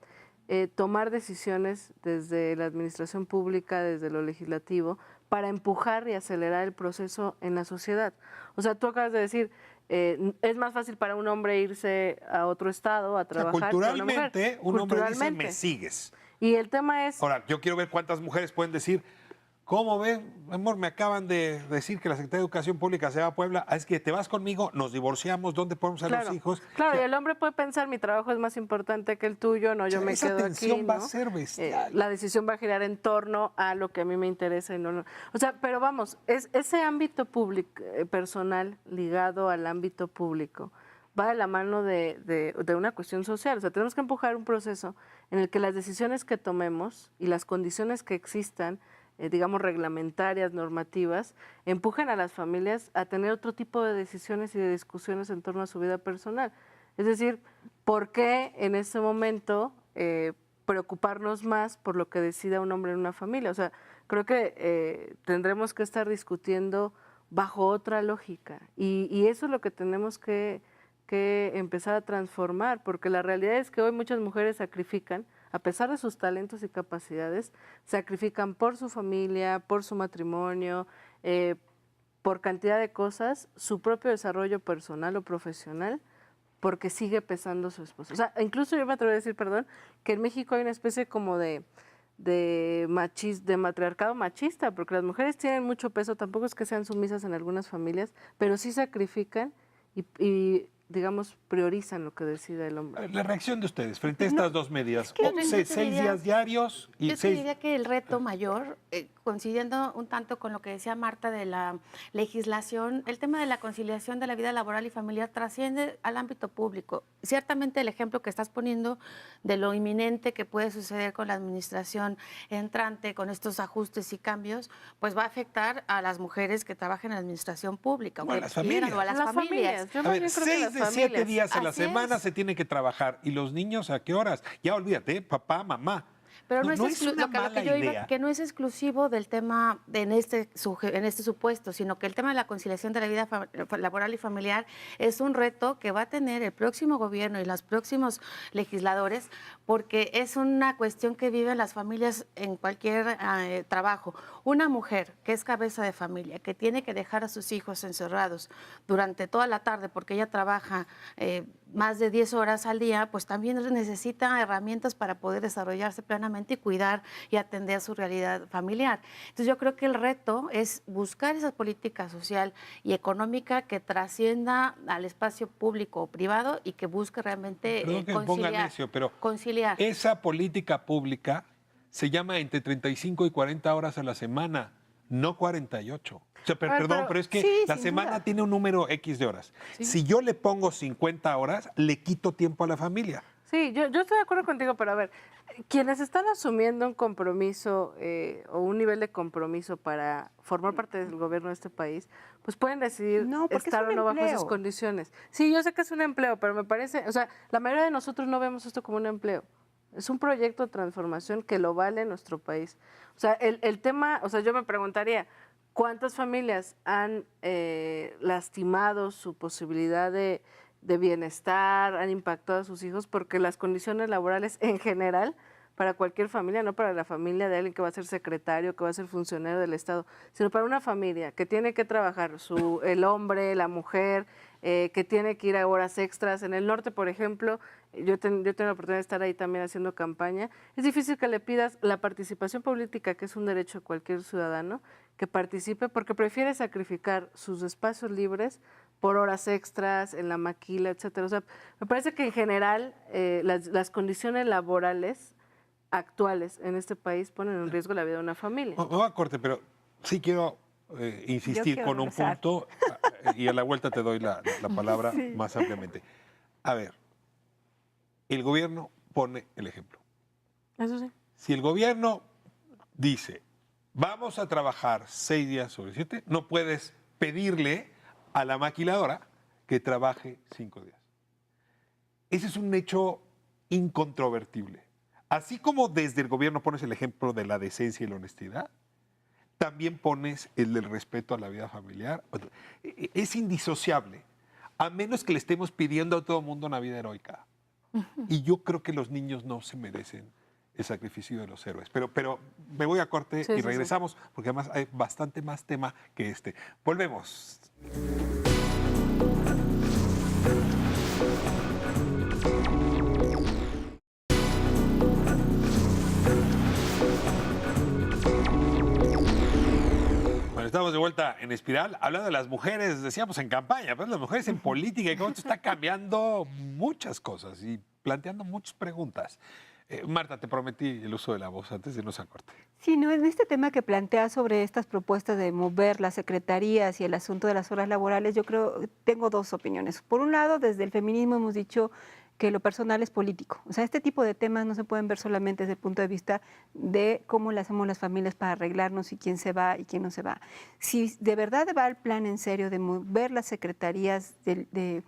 tomar decisiones desde la administración pública, desde lo legislativo, para empujar y acelerar el proceso en la sociedad. O sea, tú acabas de decir, es más fácil para un hombre irse a otro estado a trabajar. O sea, culturalmente, un hombre dice, me sigues. Y el tema es... Ahora, yo quiero ver cuántas mujeres pueden decir, ¿cómo ves, amor? Me acaban de decir que la Secretaría de Educación Pública se va a Puebla. Es que te vas conmigo, nos divorciamos, ¿dónde podemos a los hijos? Claro, o sea, y el hombre puede pensar, mi trabajo es más importante que el tuyo, no, yo me quedo aquí. Esa tensión va a ¿no? ser bestial. La decisión va a girar en torno a lo que a mí me interesa y no. O sea, pero vamos, ese ámbito público, personal ligado al ámbito público, va de la mano de una cuestión social. O sea, tenemos que empujar un proceso en el que las decisiones que tomemos y las condiciones que existan, digamos, reglamentarias, normativas, empujan a las familias a tener otro tipo de decisiones y de discusiones en torno a su vida personal. Es decir, ¿por qué en ese momento preocuparnos más por lo que decida un hombre en una familia? O sea, creo que tendremos que estar discutiendo bajo otra lógica y eso es lo que tenemos que empezar a transformar, porque la realidad es que hoy muchas mujeres sacrifican, a pesar de sus talentos y capacidades, sacrifican por su familia, por su matrimonio, por cantidad de cosas, su propio desarrollo personal o profesional, porque sigue pesando su esposo. O sea, incluso yo me atrevo a decir, perdón, que en México hay una especie como de matriarcado machista, porque las mujeres tienen mucho peso, tampoco es que sean sumisas en algunas familias, pero sí sacrifican y digamos, priorizan lo que decida el hombre. La reacción de ustedes frente a estas dos medidas, que 6 días diarios y yo 6... diría que el reto mayor, coincidiendo un tanto con lo que decía Marta de la legislación, el tema de la conciliación de la vida laboral y familiar trasciende al ámbito público. Ciertamente el ejemplo que estás poniendo de lo inminente que puede suceder con la administración entrante, con estos ajustes y cambios, pues va a afectar a las mujeres que trabajan en la administración pública. O a las familias. O a las familias. Yo A ver, creo que 6 de 7 días a la Así semana es. se tiene que trabajar. ¿Y los niños a qué horas? Ya olvídate, papá, mamá. Pero No es una lo que mala yo iba, idea. que no es exclusivo del tema en este supuesto, sino que el tema de la conciliación de la vida laboral y familiar es un reto que va a tener el próximo gobierno y los próximos legisladores, porque es una cuestión que viven las familias en cualquier trabajo. Una mujer que es cabeza de familia, que tiene que dejar a sus hijos encerrados durante toda la tarde porque ella trabaja más de 10 horas al día, pues también necesita herramientas para poder desarrollarse plenamente y cuidar y atender su realidad familiar. Entonces yo creo que el reto es buscar esa política social y económica que trascienda al espacio público o privado y que busque realmente Perdón que me ponga necio, pero conciliar. esa política pública se llama entre 35 y 40 horas a la semana, no 48. O sea, A ver, perdón, pero es que sí, la sin semana duda. tiene un número X de horas. Si yo le pongo 50 horas, le quito tiempo a la familia. Sí, yo estoy de acuerdo contigo, pero a ver, quienes están asumiendo un compromiso o un nivel de compromiso para formar parte del gobierno de este país, pues pueden decidir No, porque es estar un o no bajo esas empleo. condiciones. Sí, yo sé que es un empleo, pero me parece, o sea, la mayoría de nosotros no vemos esto como un empleo. Es un proyecto de transformación que lo vale en nuestro país. O sea, el tema, o sea, yo me preguntaría, ¿cuántas familias han lastimado su posibilidad de bienestar, han impactado a sus hijos? Porque las condiciones laborales en general, para cualquier familia, no para la familia de alguien que va a ser secretario, que va a ser funcionario del Estado, sino para una familia que tiene que trabajar, el hombre, la mujer, que tiene que ir a horas extras. En el norte, por ejemplo, yo tengo la oportunidad de estar ahí también haciendo campaña. Es difícil que le pidas la participación política, que es un derecho de cualquier ciudadano, que participe porque prefiere sacrificar sus espacios libres por horas extras, en la maquila, etcétera. O sea, me parece que en general las condiciones laborales actuales en este país ponen en riesgo la vida de una familia. Me voy a corte, pero sí quiero insistir quiero con un regresar. punto y a la vuelta te doy la palabra más ampliamente. A ver, el gobierno pone el ejemplo. Eso sí. Si el gobierno dice, vamos a trabajar 6 días sobre 7, no puedes pedirle a la maquiladora que trabaje 5 días. Ese es un hecho incontrovertible. Así como desde el gobierno pones el ejemplo de la decencia y la honestidad, también pones el del respeto a la vida familiar. Es indisociable, a menos que le estemos pidiendo a todo el mundo una vida heroica. Y yo creo que los niños no se merecen el sacrificio de los héroes. Pero me voy a corte Sí, y sí, regresamos, porque además hay bastante más tema que este. Volvemos. Bueno, estamos de vuelta en Espiral, hablando de las mujeres, decíamos en campaña, pero las mujeres en política y cómo esto está cambiando muchas cosas y planteando muchas preguntas. Marta, te prometí el uso de la voz antes de irnos a corte. Sí, no, en este tema que plantea sobre estas propuestas de mover las secretarías y el asunto de las horas laborales, yo creo, tengo dos opiniones. Por un lado, desde el feminismo hemos dicho que lo personal es político. O sea, este tipo de temas no se pueden ver solamente desde el punto de vista de cómo le hacemos las familias para arreglarnos y quién se va y quién no se va. Si de verdad va el plan en serio de mover las secretarías de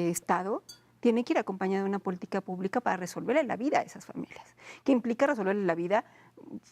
Estado, tiene que ir acompañada de una política pública para resolverle la vida a esas familias, que implica resolverle la vida,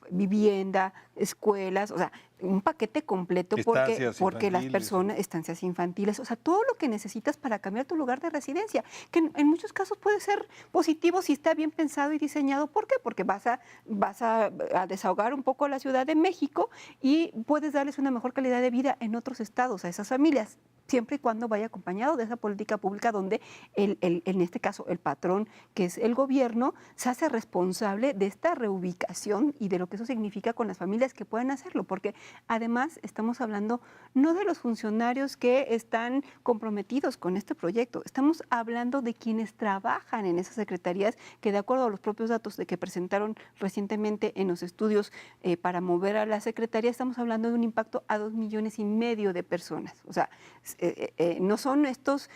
vivienda, escuelas, o sea, un paquete completo porque Estancias las infantiles, personas, estancias infantiles, o sea, todo lo que necesitas para cambiar tu lugar de residencia, que en muchos casos puede ser positivo si está bien pensado y diseñado. ¿Por qué? Porque vas a desahogar un poco a la Ciudad de México y puedes darles una mejor calidad de vida en otros estados a esas familias, siempre y cuando vaya acompañado de esa política pública donde en este caso el patrón, que es el gobierno, se hace responsable de esta reubicación y de lo que eso significa con las familias que pueden hacerlo, porque además estamos hablando no de los funcionarios que están comprometidos con este proyecto, estamos hablando de quienes trabajan en esas secretarías, que de acuerdo a los propios datos de que presentaron recientemente en los estudios para mover a la secretaría, estamos hablando de un impacto a 2,5 millones de personas. O sea, no son estos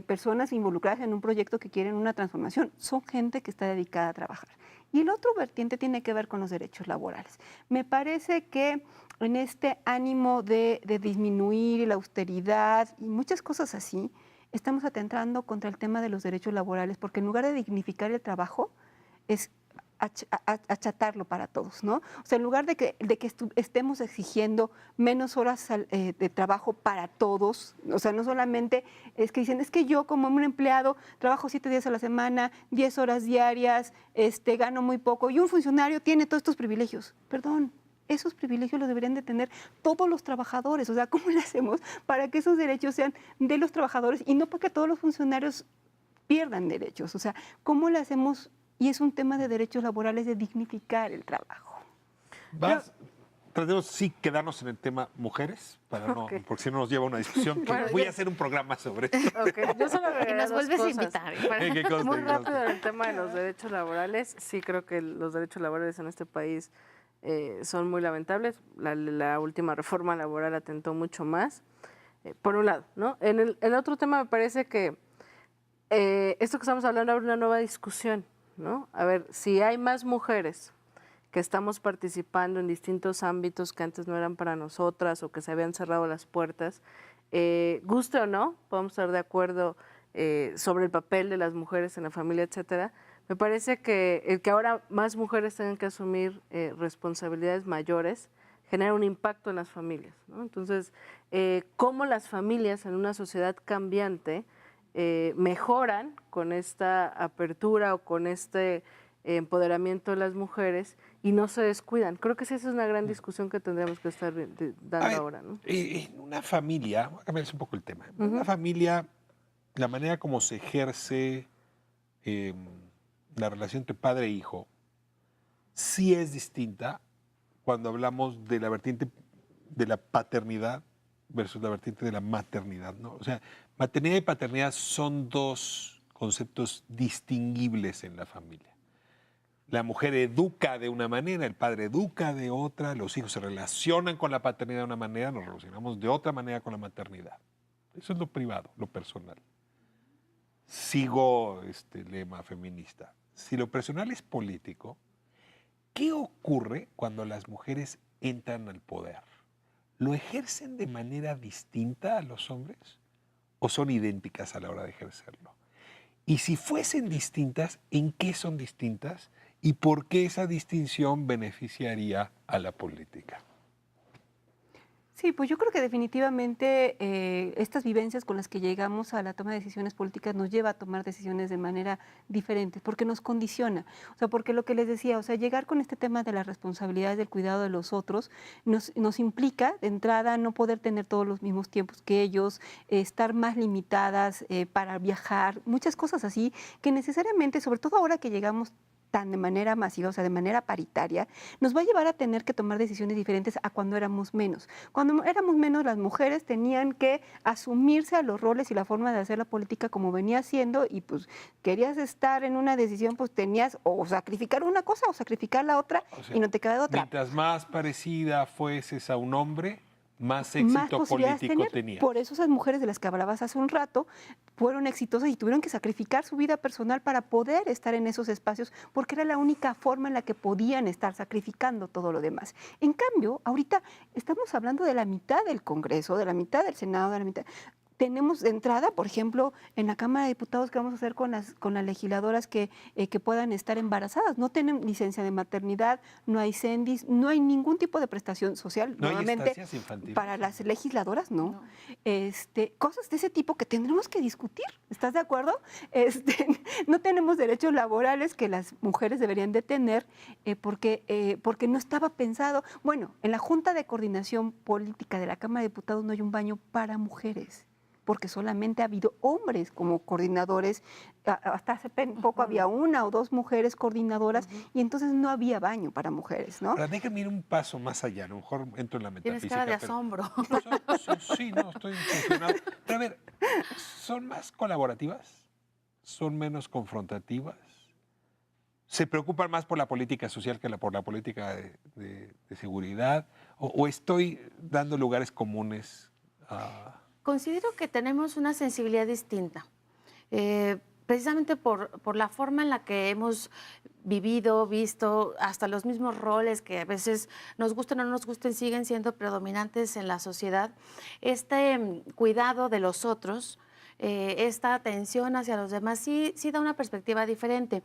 personas involucradas en un proyecto que quieren una transformación, son gente que está dedicada a trabajar. Y el otro vertiente tiene que ver con los derechos laborales. Me parece que en este ánimo de disminuir la austeridad y muchas cosas así, estamos atentando contra el tema de los derechos laborales, porque en lugar de dignificar el trabajo, es achatarlo para todos, ¿no? O sea, en lugar de que estemos exigiendo menos horas de trabajo para todos, o sea, no solamente es que dicen, es que yo como un empleado trabajo 7 días a la semana, 10 horas diarias, gano muy poco, y un funcionario tiene todos estos privilegios. Perdón, esos privilegios los deberían de tener todos los trabajadores. O sea, ¿cómo le hacemos para que esos derechos sean de los trabajadores y no para que todos los funcionarios pierdan derechos? O sea, ¿cómo le hacemos? Y es un tema de derechos laborales, de dignificar el trabajo. Tratemos sí quedarnos en el tema mujeres, para no, porque si no nos lleva a una discusión. Bueno, voy a hacer un programa sobre esto. Okay. Yo solo Y agregaría nos dos vuelves a cosas. invitar. ¿Qué conste, Muy qué rápido conste? en el tema de los derechos laborales. Sí creo que los derechos laborales en este país son muy lamentables. La última reforma laboral atentó mucho más. Por un lado, ¿no? En el otro tema me parece que esto que estamos hablando abre una nueva discusión, ¿no? A ver, si hay más mujeres que estamos participando en distintos ámbitos que antes no eran para nosotras o que se habían cerrado las puertas, guste o no, podemos estar de acuerdo sobre el papel de las mujeres en la familia, etcétera. Me parece que el que ahora más mujeres tengan que asumir responsabilidades mayores genera un impacto en las familias, ¿no? Entonces, cómo las familias en una sociedad cambiante mejoran con esta apertura o con este empoderamiento de las mujeres y no se descuidan. Creo que sí, esa es una gran discusión que tendríamos que estar dando ahora, ¿no? En una familia, voy a cambiar un poco el tema. En una familia, la manera como se ejerce la relación entre padre e hijo sí es distinta cuando hablamos de la vertiente de la paternidad versus la vertiente de la maternidad, ¿no? O sea, maternidad y paternidad son dos conceptos distinguibles en la familia. La mujer educa de una manera, el padre educa de otra, los hijos se relacionan con la paternidad de una manera, nos relacionamos de otra manera con la maternidad. Eso es lo privado, lo personal. Sigo este lema feminista. Si lo personal es político, ¿qué ocurre cuando las mujeres entran al poder? ¿Lo ejercen de manera distinta a los hombres o son idénticas a la hora de ejercerlo? Y si fuesen distintas, ¿en qué son distintas? ¿Y por qué esa distinción beneficiaría a la política? Sí, pues yo creo que definitivamente estas vivencias con las que llegamos a la toma de decisiones políticas nos lleva a tomar decisiones de manera diferente, porque nos condiciona. O sea, porque lo que les decía, o sea, llegar con este tema de las responsabilidades del cuidado de los otros nos implica, de entrada, no poder tener todos los mismos tiempos que ellos, estar más limitadas para viajar, muchas cosas así, que necesariamente, sobre todo ahora que llegamos tan de manera masiva, o sea, de manera paritaria, nos va a llevar a tener que tomar decisiones diferentes a cuando éramos menos. Cuando éramos menos, las mujeres tenían que asumirse a los roles y la forma de hacer la política como venía siendo, y pues querías estar en una decisión, pues tenías o sacrificar una cosa o sacrificar la otra, O sea, y no te queda de otra. Mientras más parecida fueses a un hombre, más Más éxito posibilidades político tener. tenías. Por eso esas mujeres de las que hablabas hace un rato fueron exitosas y tuvieron que sacrificar su vida personal para poder estar en esos espacios, porque era la única forma en la que podían estar sacrificando todo lo demás. En cambio, ahorita estamos hablando de la mitad del Congreso, de la mitad del Senado, de la mitad. Tenemos de entrada, por ejemplo, en la Cámara de Diputados, ¿qué vamos a hacer con las legisladoras que puedan estar embarazadas? No tienen licencia de maternidad, no hay CENDIS, no hay ningún tipo de prestación social. ¿No hay Nuevamente, estancias infantiles? para las legisladoras, no. Cosas de ese tipo que tendremos que discutir, ¿estás de acuerdo? No tenemos derechos laborales que las mujeres deberían de tener porque no estaba pensado. Bueno, en la Junta de Coordinación Política de la Cámara de Diputados no hay un baño para mujeres, porque solamente ha habido hombres como coordinadores. Hasta hace poco había 1 o 2 mujeres coordinadoras y entonces no había baño para mujeres, ¿no? Ahora, déjame ir un paso más allá, a lo mejor entro en la metafísica. Tienes cara de pero- asombro. Sí, no, estoy impresionado. Pero a ver, ¿son más colaborativas? ¿Son menos confrontativas? ¿Se preocupan más por la política social que por la política de seguridad? ¿O estoy dando lugares comunes a...? Considero que tenemos una sensibilidad distinta, precisamente por la forma en la que hemos vivido, visto, hasta los mismos roles que a veces nos gusten o no nos gusten, siguen siendo predominantes en la sociedad. Este cuidado de los otros esta atención hacia los demás, sí da una perspectiva diferente.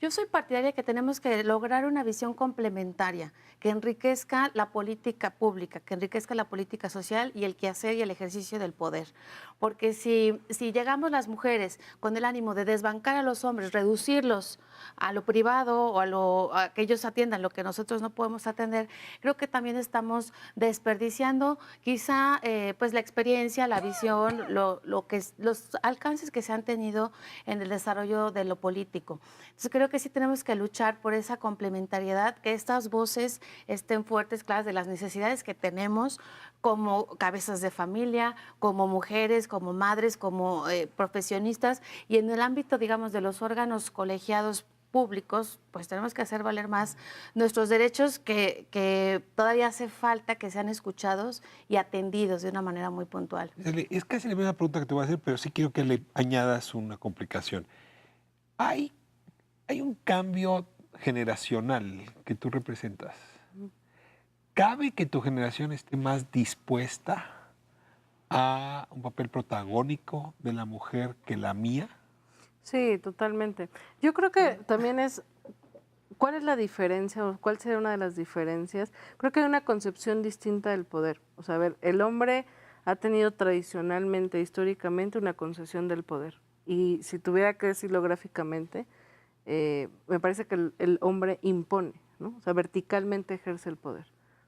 Yo soy partidaria que tenemos que lograr una visión complementaria, que enriquezca la política pública, que enriquezca la política social y el quehacer y el ejercicio del poder. Porque si llegamos las mujeres con el ánimo de desbancar a los hombres, reducirlos a lo privado o a que ellos atiendan lo que nosotros no podemos atender, creo que también estamos desperdiciando quizá pues la experiencia, la visión, los alcances que se han tenido en el desarrollo de lo político. Entonces creo que sí tenemos que luchar por esa complementariedad, que estas voces estén fuertes, claras de las necesidades que tenemos como cabezas de familia, como mujeres, como madres, como profesionistas, y en el ámbito, digamos, de los órganos colegiados públicos, pues tenemos que hacer valer más nuestros derechos que todavía hace falta que sean escuchados y atendidos de una manera muy puntual. Es casi la misma pregunta que te voy a hacer, pero sí quiero que le añadas una complicación. Hay un cambio generacional que tú representas. ¿Cabe que tu generación esté más dispuesta a un papel protagónico de la mujer que la mía? Sí, totalmente. Yo creo que también ¿cuál es la diferencia o cuál sería una de las diferencias? Creo que hay una concepción distinta del poder. O sea, a ver, el hombre ha tenido tradicionalmente, históricamente, una concepción del poder. Y si tuviera que decirlo gráficamente, me parece que el hombre impone, ¿no? O sea, verticalmente ejerce el poder.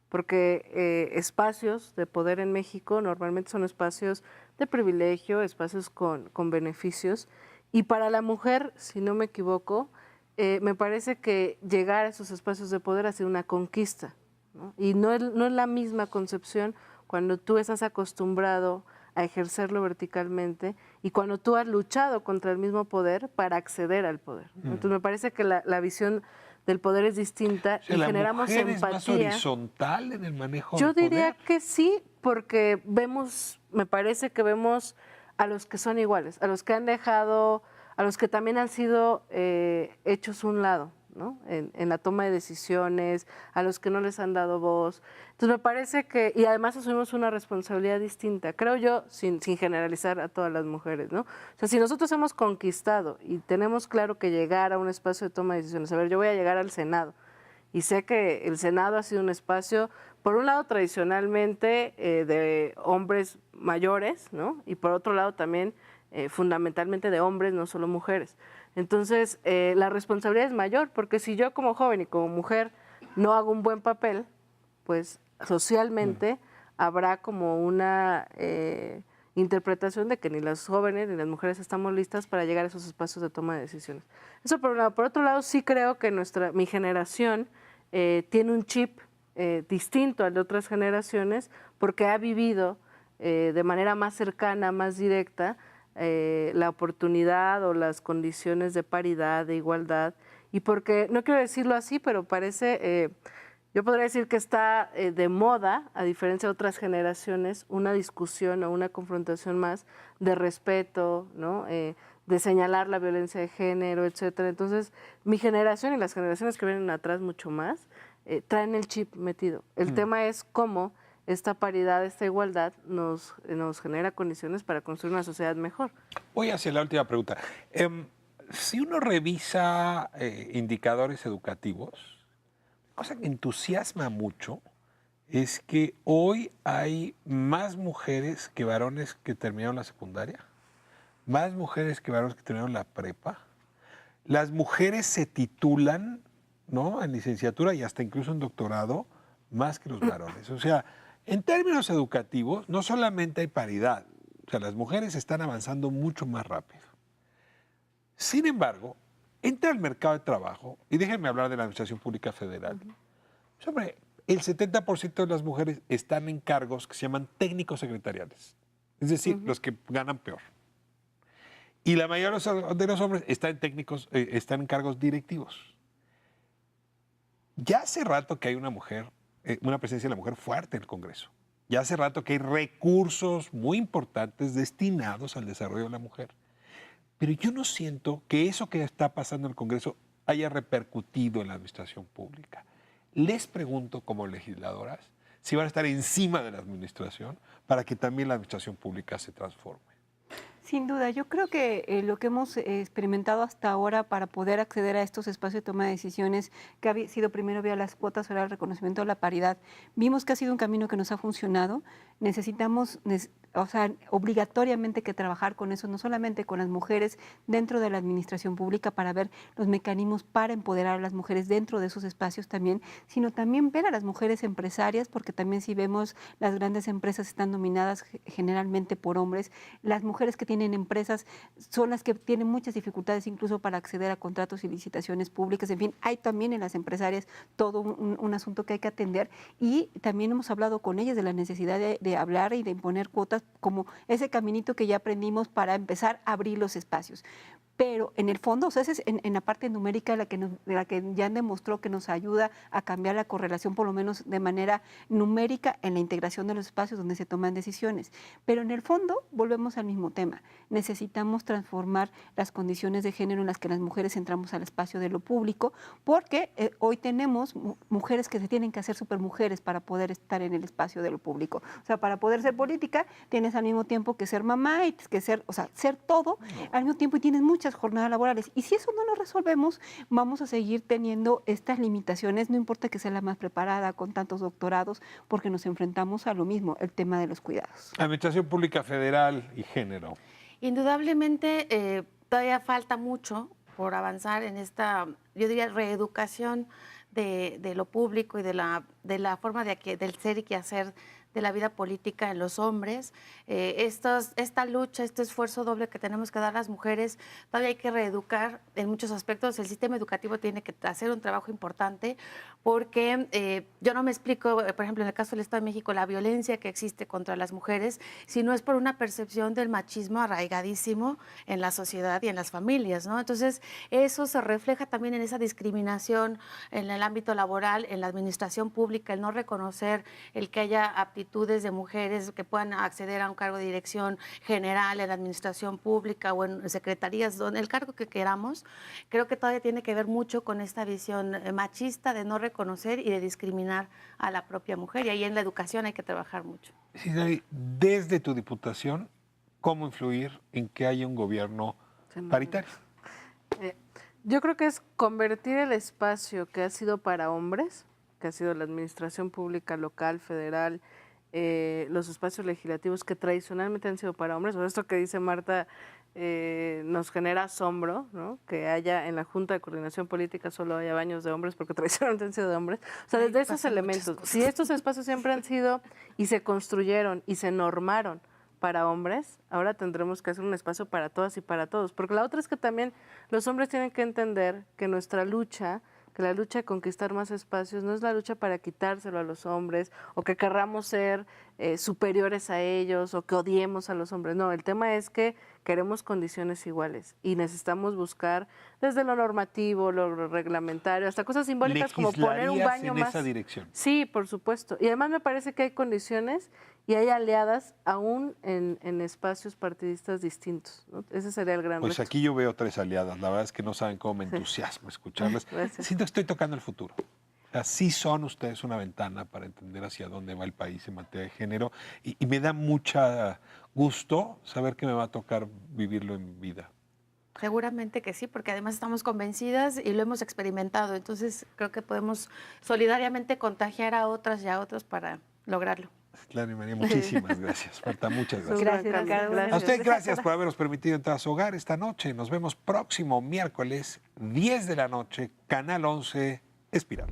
Porque espacios de poder en México normalmente son espacios de privilegio, espacios con beneficios. Y para la mujer, si no me equivoco, me parece que llegar a esos espacios de poder ha sido una conquista, ¿no? Y no es la misma concepción cuando tú estás acostumbrado a ejercerlo verticalmente y cuando tú has luchado contra el mismo poder para acceder al poder. Entonces me parece que la visión del poder es distinta, O sea, y ¿la generamos mujer empatía. es más horizontal en el manejo Yo del poder? diría que sí, porque me parece que vemos a los que son iguales, a los que han dejado, a los que también han sido hechos un lado, ¿no? En la toma de decisiones, a los que no les han dado voz. Entonces me parece que, y además asumimos una responsabilidad distinta, creo yo, sin generalizar a todas las mujeres, ¿no? O sea, si nosotros hemos conquistado y tenemos claro que llegar a un espacio de toma de decisiones, a ver, yo voy a llegar al Senado, y sé que el Senado ha sido un espacio, por un lado tradicionalmente de hombres mayores, ¿no? Y por otro lado también fundamentalmente de hombres, no solo mujeres. Entonces, la responsabilidad es mayor, porque si yo como joven y como mujer no hago un buen papel, pues socialmente habrá como una interpretación de que ni las jóvenes ni las mujeres estamos listas para llegar a esos espacios de toma de decisiones. Eso por un lado. Por otro lado, sí creo que mi generación tiene un chip distinto al de otras generaciones porque ha vivido de manera más cercana, más directa, la oportunidad o las condiciones de paridad, de igualdad, y porque, no quiero decirlo así, pero parece, yo podría decir que está de moda, a diferencia de otras generaciones, una discusión o una confrontación más de respeto, ¿no? De señalar la violencia de género, etcétera. Entonces, mi generación y las generaciones que vienen atrás mucho más, traen el chip metido. El tema es cómo esta paridad, esta igualdad nos genera condiciones para construir una sociedad mejor. Voy hacia la última pregunta. Si uno revisa indicadores educativos, cosa que entusiasma mucho es que hoy hay más mujeres que varones que terminaron la secundaria, más mujeres que varones que terminaron la prepa. Las mujeres se titulan, ¿no?, en licenciatura y hasta incluso en doctorado más que los varones. O sea, en términos educativos, no solamente hay paridad, o sea, las mujeres están avanzando mucho más rápido. Sin embargo, entra al mercado de trabajo, y déjenme hablar de la Administración Pública Federal. Sobre el 70% de las mujeres están en cargos que se llaman técnicos secretariales, es decir, los que ganan peor. Y la mayoría de los hombres están en cargos directivos. Ya hace rato que hay una presencia de la mujer fuerte en el Congreso. Ya hace rato que hay recursos muy importantes destinados al desarrollo de la mujer. Pero yo no siento que eso que está pasando en el Congreso haya repercutido en la administración pública. Les pregunto como legisladoras si van a estar encima de la administración para que también la administración pública se transforme. Sin duda, yo creo que lo que hemos experimentado hasta ahora para poder acceder a estos espacios de toma de decisiones, que ha sido primero vía las cuotas, ahora el reconocimiento de la paridad, vimos que ha sido un camino que nos ha funcionado. Necesitamos, o sea, obligatoriamente que trabajar con eso, no solamente con las mujeres dentro de la administración pública para ver los mecanismos para empoderar a las mujeres dentro de esos espacios también, sino también ver a las mujeres empresarias, porque también si vemos las grandes empresas están dominadas generalmente por hombres, las mujeres que tienen empresas son las que tienen muchas dificultades incluso para acceder a contratos y licitaciones públicas, en fin, hay también en las empresarias todo un asunto que hay que atender y también hemos hablado con ellas de la necesidad de hablar y de imponer cuotas como ese caminito que ya aprendimos para empezar a abrir los espacios. Pero en el fondo, o sea, esa es en la parte numérica la que ya demostró que nos ayuda a cambiar la correlación, por lo menos de manera numérica, en la integración de los espacios donde se toman decisiones. Pero en el fondo, volvemos al mismo tema. Necesitamos transformar las condiciones de género en las que las mujeres entramos al espacio de lo público, porque hoy tenemos mujeres que se tienen que hacer supermujeres para poder estar en el espacio de lo público. O sea, para poder ser política, tienes al mismo tiempo que ser mamá y que ser, o sea, ser todo al mismo tiempo y tienes muchas jornadas laborales. Y si eso no lo resolvemos, vamos a seguir teniendo estas limitaciones, no importa que sea la más preparada, con tantos doctorados, porque nos enfrentamos a lo mismo, el tema de los cuidados. Administración Pública Federal y género. Indudablemente todavía falta mucho por avanzar en esta, yo diría, reeducación de lo público y de la forma del ser y quehacer de la vida política en los hombres. Esta lucha, este esfuerzo doble que tenemos que dar las mujeres, todavía hay que reeducar en muchos aspectos. El sistema educativo tiene que hacer un trabajo importante porque yo no me explico, por ejemplo, en el caso del Estado de México, la violencia que existe contra las mujeres, si no es por una percepción del machismo arraigadísimo en la sociedad y en las familias, ¿no? Entonces, eso se refleja también en esa discriminación en el ámbito laboral, en la administración pública, el no reconocer el que haya aptitudes de mujeres que puedan acceder a un cargo de dirección general en la administración pública o en secretarías, donde el cargo que queramos. Creo que todavía tiene que ver mucho con esta visión machista de no reconocer y de discriminar a la propia mujer, y ahí en la educación hay que trabajar mucho. Citlali, desde tu diputación, ¿cómo influir en que haya un gobierno paritario? Yo creo que es convertir el espacio que ha sido para hombres, que ha sido la administración pública local, federal, los espacios legislativos que tradicionalmente han sido para hombres. O esto que dice Marta nos genera asombro, ¿no? Que haya en la Junta de Coordinación Política solo haya baños de hombres, porque tradicionalmente han sido de hombres. O sea, desde esos elementos, si estos espacios siempre han sido y se construyeron y se normaron para hombres, ahora tendremos que hacer un espacio para todas y para todos. Porque la otra es que también los hombres tienen que entender que nuestra lucha, que la lucha de conquistar más espacios no es la lucha para quitárselo a los hombres o que querramos ser superiores a ellos o que odiemos a los hombres. No, el tema es que queremos condiciones iguales y necesitamos buscar desde lo normativo, lo reglamentario, hasta cosas simbólicas como poner un baño en más. esa dirección? Sí, por supuesto. Y además me parece que hay condiciones y hay aliadas aún en espacios partidistas distintos, ¿no? Ese sería el gran Pues reto. aquí yo veo 3 aliadas. La verdad es que no saben cómo me entusiasma escucharlas. Gracias. Siento que estoy tocando el futuro. Así son ustedes una ventana para entender hacia dónde va el país en materia de género y me da mucha gusto saber que me va a tocar vivirlo en vida. Seguramente que sí, porque además estamos convencidas y lo hemos experimentado. Entonces, creo que podemos solidariamente contagiar a otras y a otros para lograrlo. Citlali María, muchísimas gracias. Marta, muchas gracias. Gracias, Carlos. A usted, gracias por habernos permitido entrar a su hogar esta noche. Nos vemos próximo miércoles, 10 de la noche, Canal 11, Espiral.